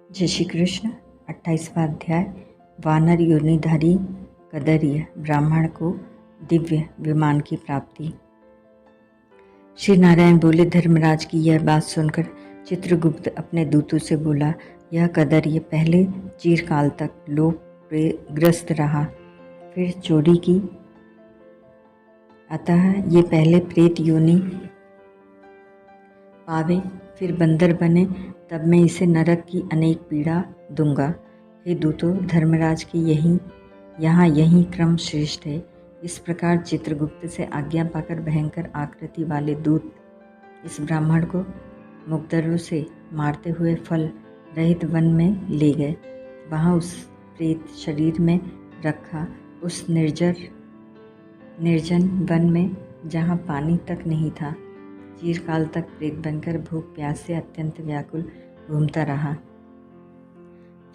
जय श्री कृष्ण। 28वां अध्याय। वानर योनिधारी कदर्य ब्राह्मण को दिव्य विमान की प्राप्ति। श्री नारायण बोले, धर्मराज की यह बात सुनकर चित्रगुप्त अपने दूतों से बोला, यह कदर्य पहले चिरकाल तक लोभग्रस्त रहा, फिर चोरी की, अतः ये पहले प्रेत योनि पावे, फिर बंदर बने, तब मैं इसे नरक की अनेक पीड़ा दूंगा। हे दूतों, धर्मराज की यही क्रम श्रेष्ठ है। इस प्रकार चित्रगुप्त से आज्ञा पाकर भयंकर आकृति वाले दूत इस ब्राह्मण को मुकदरों से मारते हुए फल रहित वन में ले गए। वहाँ उस प्रेत शरीर में रखा, उस निर्जन वन में जहाँ पानी तक नहीं था, चिरकाल तक प्रेत बनकर भूख प्यास से अत्यंत व्याकुल घूमता रहा।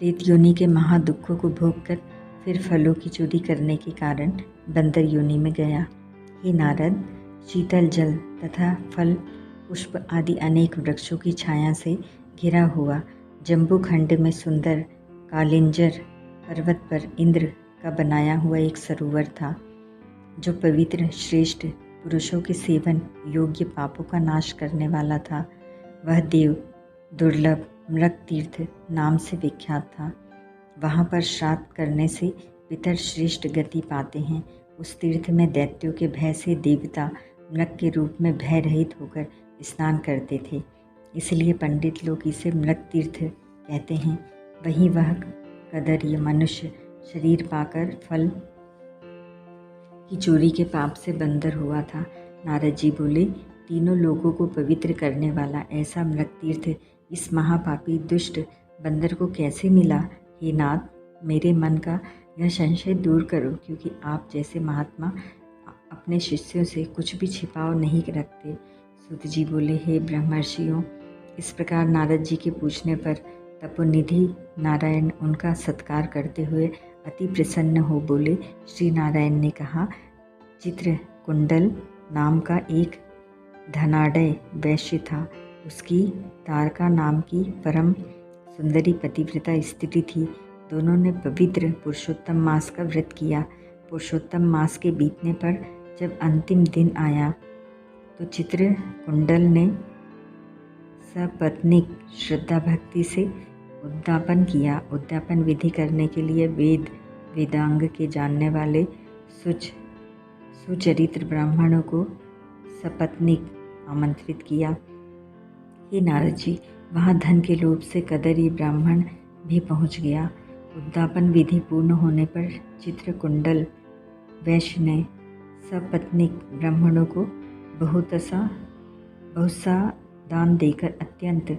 प्रेत योनि के महादुखों को भोगकर फिर फलों की चोरी करने के कारण बंदर योनि में गया। हे नारद, शीतल जल तथा फल पुष्प आदि अनेक वृक्षों की छाया से घिरा हुआ जम्बू खंड में सुंदर कालिंजर पर्वत पर इंद्र का बनाया हुआ एक सरोवर था, जो पवित्र श्रेष्ठ पुरुषों के सेवन योग्य पापों का नाश करने वाला था। वह देव दुर्लभ मृग तीर्थ नाम से विख्यात था। वहाँ पर श्राद्ध करने से पितर श्रेष्ठ गति पाते हैं। उस तीर्थ में दैत्यों के भय से देवता मृग के रूप में भय रहित होकर स्नान करते थे, इसलिए पंडित लोग इसे मृग तीर्थ कहते हैं। वहीं वह कदर्य मनुष्य शरीर पाकर फल की चोरी के पाप से बंदर हुआ था। नारद जी बोले, तीनों लोगों को पवित्र करने वाला ऐसा मृग तीर्थ इस महापापी दुष्ट बंदर को कैसे मिला? हे नाथ, मेरे मन का यह संशय दूर करो, क्योंकि आप जैसे महात्मा अपने शिष्यों से कुछ भी छिपाव नहीं रखते। सूत जी बोले, हे ब्रह्मर्षियों, इस प्रकार नारद जी के पूछने पर तपोनिधि नारायण उनका सत्कार करते हुए अति प्रसन्न हो बोले। श्री नारायण ने कहा, चित्रकुंडल नाम का एक धनाढ्य वैश्य था। उसकी तारका नाम की परम सुंदरी पतिव्रता स्त्री थी। दोनों ने पवित्र पुरुषोत्तम मास का व्रत किया। पुरुषोत्तम मास के बीतने पर जब अंतिम दिन आया तो चित्रकुंडल ने सपत्नीक श्रद्धा भक्ति से उद्यापन किया। उद्यापन विधि करने के लिए वेदांग के जानने वाले सुचरित्र ब्राह्मणों को सपत्नीक आमंत्रित किया। हे नारद जी, वहाँ धन के लोभ से कदर्य ब्राह्मण भी पहुँच गया। उद्यापन विधि पूर्ण होने पर चित्रकुंडल वैश्य ने सपत्नीक ब्राह्मणों को बहुत सा दान देकर अत्यंत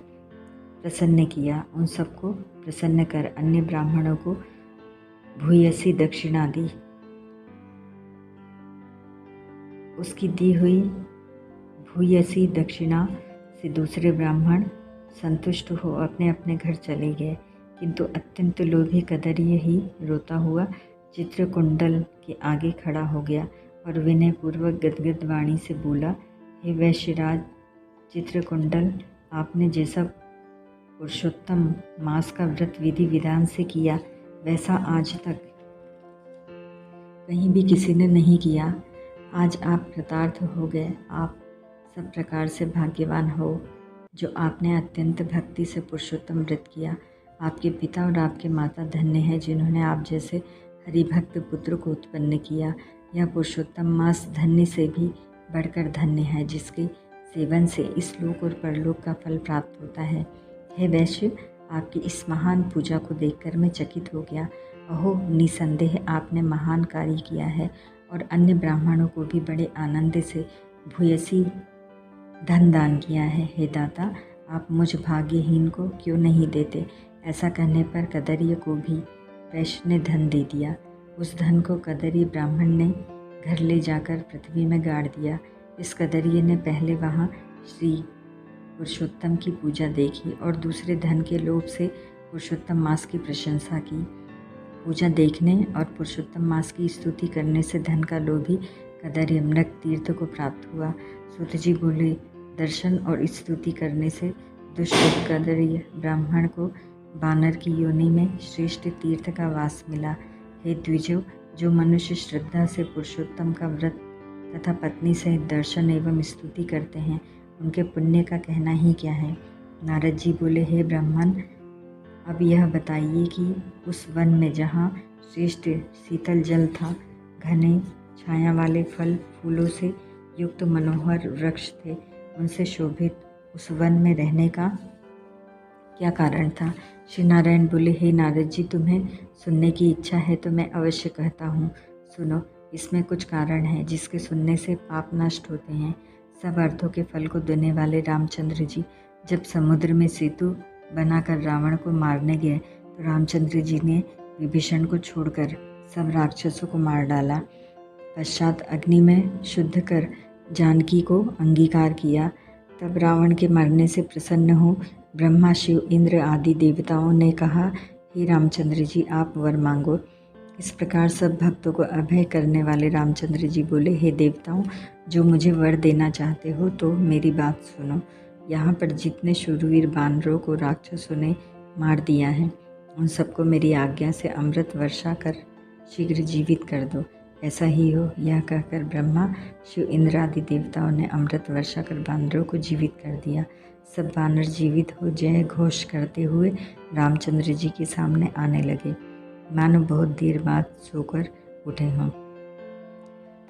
प्रसन्न किया। उन सबको प्रसन्न कर अन्य ब्राह्मणों को भूयसी दक्षिणा दी। उसकी दी हुई भूयसी दक्षिणा से दूसरे ब्राह्मण संतुष्ट हो अपने अपने घर चले गए, किंतु अत्यंत लोभी कदर्य ही रोता हुआ चित्रकुंडल के आगे खड़ा हो गया और विनय पूर्वक गदगद वाणी से बोला, हे वैश्यराज चित्रकुंडल, आपने जैसा पुरुषोत्तम मास का व्रत विधि विधान से किया, वैसा आज तक कहीं भी किसी ने नहीं किया। आज आप कृतार्थ हो गए। आप सब प्रकार से भाग्यवान हो, जो आपने अत्यंत भक्ति से पुरुषोत्तम व्रत किया। आपके पिता और आपके माता धन्य हैं, जिन्होंने आप जैसे हरिभक्त पुत्र को उत्पन्न किया। यह पुरुषोत्तम मास धन्य से भी बढ़कर धन्य है, जिसके सेवन से इस लोक और परलोक का फल प्राप्त होता है। हे वैश्य, आपकी इस महान पूजा को देखकर मैं चकित हो गया। अहो, निसंदेह आपने महान कार्य किया है और अन्य ब्राह्मणों को भी बड़े आनंद से भूयसी धन दान किया है। हे दाता, आप मुझ भाग्यहीन को क्यों नहीं देते? ऐसा कहने पर कदर्य को भी वैश्य ने धन दे दिया। उस धन को कदर्य ब्राह्मण ने घर ले जाकर पृथ्वी में गाड़ दिया। इस कदर्य ने पहले वहाँ श्री पुरुषोत्तम की पूजा देखी और दूसरे धन के लोभ से पुरुषोत्तम मास की प्रशंसा की। पूजा देखने और पुरुषोत्तम मास की स्तुति करने से धन का लोभी कदर्य मृग तीर्थ को प्राप्त हुआ। सूत जी बोले, दर्शन और स्तुति करने से दुष्ट कदर्य ब्राह्मण को बानर की योनि में श्रेष्ठ तीर्थ का वास मिला। हे द्विजो, जो मनुष्य श्रद्धा से पुरुषोत्तम का व्रत तथा पत्नी सहित दर्शन एवं स्तुति करते हैं, उनके पुण्य का कहना ही क्या है। नारद जी बोले, हे ब्राह्मण, अब यह बताइए कि उस वन में जहाँ श्रेष्ठ शीतल जल था, घने छाया वाले फल फूलों से युक्त मनोहर वृक्ष थे, उनसे शोभित उस वन में रहने का क्या कारण था। श्री नारायण बोले, हे नारद जी, तुम्हें सुनने की इच्छा है तो मैं अवश्य कहता हूँ। सुनो, इसमें कुछ कारण है जिसके सुनने से पाप नष्ट होते हैं। सब अर्थों के फल को देने वाले रामचंद्र जी जब समुद्र में सेतु बनाकर रावण को मारने गए तो रामचंद्र जी ने विभीषण को छोड़कर सब राक्षसों को मार डाला। पश्चात अग्नि में शुद्ध कर जानकी को अंगीकार किया। तब रावण के मरने से प्रसन्न हो ब्रह्मा, शिव, इंद्र आदि देवताओं ने कहा, हे रामचंद्र जी, आप वर मांगो। इस प्रकार सब भक्तों को अभय करने वाले रामचंद्र जी बोले, हे देवताओं, जो मुझे वर देना चाहते हो तो मेरी बात सुनो। यहाँ पर जितने शूरवीर बानरों को राक्षसों ने मार दिया है, उन सबको मेरी आज्ञा से अमृत वर्षा कर शीघ्र जीवित कर दो। ऐसा ही हो। यह कहकर ब्रह्मा, शिव, इंद्र आदि देवताओं ने अमृत वर्षा कर बानरों को जीवित कर दिया। सब बानर जीवित हो जय घोष करते हुए रामचंद्र जी के सामने आने लगे, मानो बहुत देर बाद सोकर उठे हों।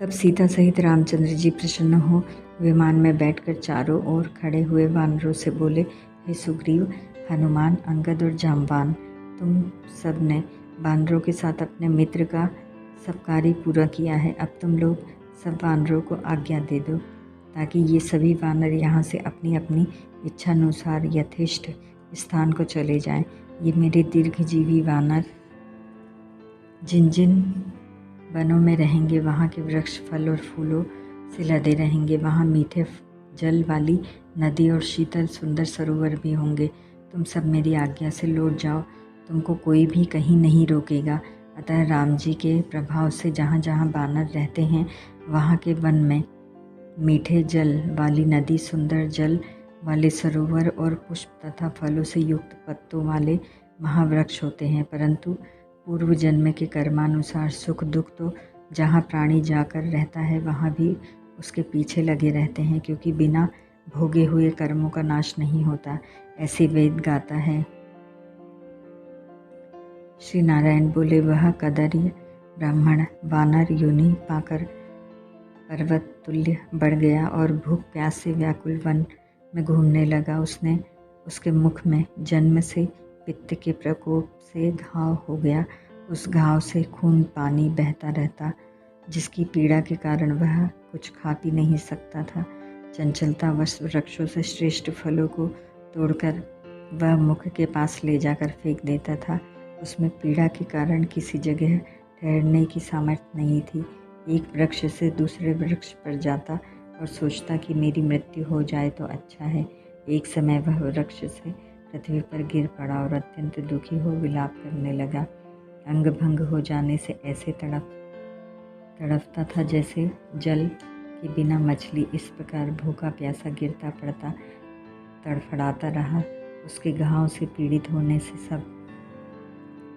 तब सीता सहित रामचंद्र जी प्रसन्न हो विमान में बैठकर चारों ओर खड़े हुए वानरों से बोले, हे सुग्रीव, हनुमान, अंगद और जाम्बान, तुम सब ने वानरों के साथ अपने मित्र का सब कार्य पूरा किया है। अब तुम लोग सब वानरों को आज्ञा दे दो ताकि ये सभी वानर यहाँ से अपनी अपनी इच्छानुसार यथेष्ट स्थान को चले जाएं। ये मेरे दीर्घजीवी वानर जिन जिन वनों में रहेंगे वहाँ के वृक्ष फल और फूलों से लदे रहेंगे। वहाँ मीठे जल वाली नदी और शीतल सुंदर सरोवर भी होंगे। तुम सब मेरी आज्ञा से लौट जाओ, तुमको कोई भी कहीं नहीं रोकेगा। अतः राम जी के प्रभाव से जहाँ जहाँ बानर रहते हैं वहाँ के वन में मीठे जल वाली नदी, सुंदर जल वाले सरोवर और पुष्प तथा फलों से युक्त पत्तों वाले महावृक्ष होते हैं। परंतु पूर्व जन्म के कर्मानुसार सुख दुख तो जहाँ प्राणी जाकर रहता है वहाँ भी उसके पीछे लगे रहते हैं, क्योंकि बिना भोगे हुए कर्मों का नाश नहीं होता, ऐसे वेद गाता है। श्री नारायण बोले, वह कदर्य ब्राह्मण वानर योनि पाकर पर्वत तुल्य बढ़ गया और भूख प्यास से व्याकुल वन में घूमने लगा। उसके मुख में जन्म से पित्त के प्रकोप से घाव हो गया। उस घाव से खून पानी बहता रहता, जिसकी पीड़ा के कारण वह कुछ खा पी नहीं सकता था। चंचलता वश वृक्षों से श्रेष्ठ फलों को तोड़कर वह मुख के पास ले जाकर फेंक देता था। उसमें पीड़ा के कारण किसी जगह ठहरने की सामर्थ्य नहीं थी। एक वृक्ष से दूसरे वृक्ष पर जाता और सोचता कि मेरी मृत्यु हो जाए तो अच्छा है। एक समय वह वृक्ष से पृथ्वी पर गिर पड़ा और अत्यंत दुखी हो विलाप करने लगा। अंग भंग हो जाने से ऐसे तड़पता था जैसे जल के बिना मछली। इस प्रकार भूखा प्यासा गिरता पड़ता तड़फड़ाता रहा। उसके घाव से पीड़ित होने से सब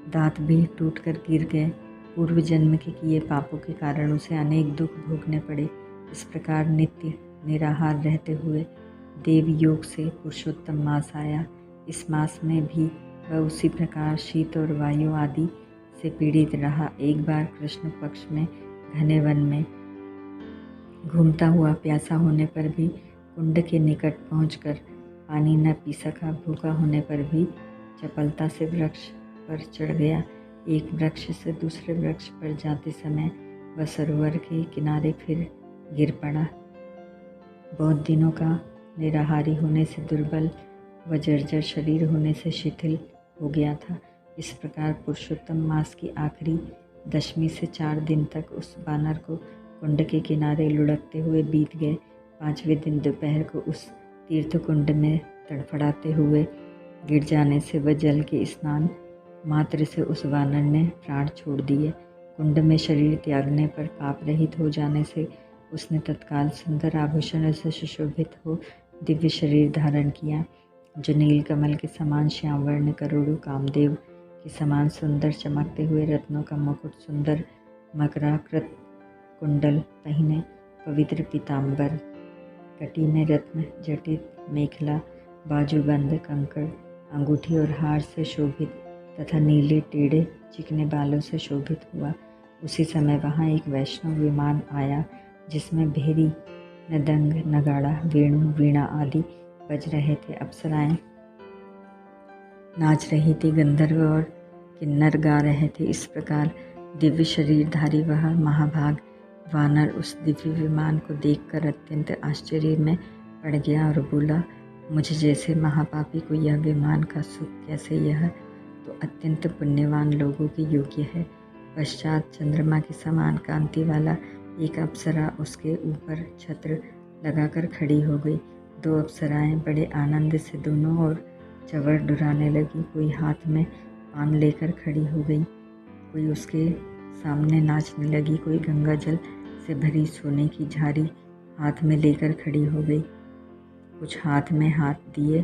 दांत भी टूटकर गिर गए। पूर्व जन्म के किए पापों के कारण उसे अनेक दुख भोगने पड़े। इस प्रकार नित्य निराहार रहते हुए देव योग से पुरुषोत्तम मास आया। इस मास में भी वह उसी प्रकार शीत और वायु आदि से पीड़ित रहा। एक बार कृष्ण पक्ष में घने वन में घूमता हुआ प्यासा होने पर भी कुंड के निकट पहुंचकर पानी न पी सका। भूखा होने पर भी चपलता से वृक्ष पर चढ़ गया। एक वृक्ष से दूसरे वृक्ष पर जाते समय वह सरोवर के किनारे फिर गिर पड़ा। बहुत दिनों का निराहारी होने से दुर्बल व जर्जर शरीर होने से शिथिल हो गया था। इस प्रकार पुरुषोत्तम मास की आखिरी दशमी से 4 दिन तक उस बानर को कुंड के किनारे लुढ़कते हुए बीत गए। 5वें दिन दोपहर को उस तीर्थ कुंड में तड़फड़ाते हुए गिर जाने से वह जल के स्नान मात्र से उस वानर ने प्राण छोड़ दिए। कुंड में शरीर त्यागने पर पाप रहित हो जाने से उसने तत्काल सुंदर आभूषण से सुशोभित हो दिव्य शरीर धारण किया। जो नील कमल के समान श्याम वर्ण करोड़ों कामदेव के समान सुंदर चमकते हुए रत्नों का मुकुट, सुंदर मकराकृत कुंडल पहने, पवित्र पीताम्बर, कटी में रत्न जटित मेखला, बाजूबंद कंकड़, अंगूठी और हार से शोभित तथा नीले टेढ़े चिकने बालों से शोभित हुआ। उसी समय वहाँ एक वैष्णव विमान आया जिसमें भेरी, नदंग, नगाड़ा, वेणु, वीणा आदि बज रहे थे। अप्सराएं नाच रही थी, गंधर्व और किन्नर गा रहे थे। इस प्रकार दिव्य शरीरधारी वह महाभाग वानर उस दिव्य विमान को देखकर अत्यंत आश्चर्य में पड़ गया और बोला, मुझे जैसे महापापी को यह विमान का सुख कैसे? यह तो अत्यंत पुण्यवान लोगों के योग्य है। पश्चात चंद्रमा के समान कांति वाला एक अप्सरा उसके ऊपर छत्र लगाकर खड़ी हो गई। दो अप्सराएं बड़े आनंद से दोनों ओर चवर डुराने लगी। कोई हाथ में पान लेकर खड़ी हो गई, कोई उसके सामने नाचने लगी, कोई गंगा जल से भरी सोने की झारी हाथ में लेकर खड़ी हो गई, कुछ हाथ में हाथ दिए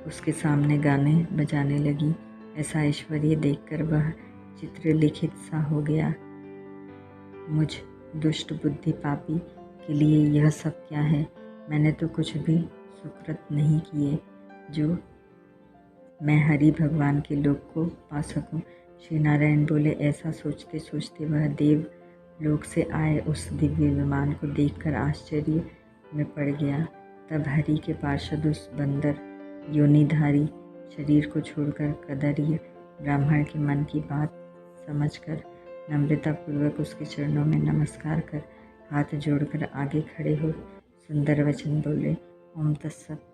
उसके सामने गाने बजाने लगी। ऐसा ऐश्वर्य देखकर वह चित्रलिखित सा हो गया। मुझ दुष्ट बुद्धि पापी के लिए यह सब क्या है? मैंने तो कुछ भी सुकृत नहीं किए जो मैं हरि भगवान के लोक को पा सकूं। श्री नारायण बोले, ऐसा सोचते सोचते वह देव लोक से आए उस दिव्य विमान को देखकर आश्चर्य में पड़ गया। तब हरि के पार्षद उस बंदर योनिधारी शरीर को छोड़कर कदर्य ब्राह्मण के मन की बात समझकर नम्रतापूर्वक उसके चरणों में नमस्कार कर हाथ जोड़कर आगे खड़े हो सुंदर वचन बोले। ओम तत्सत।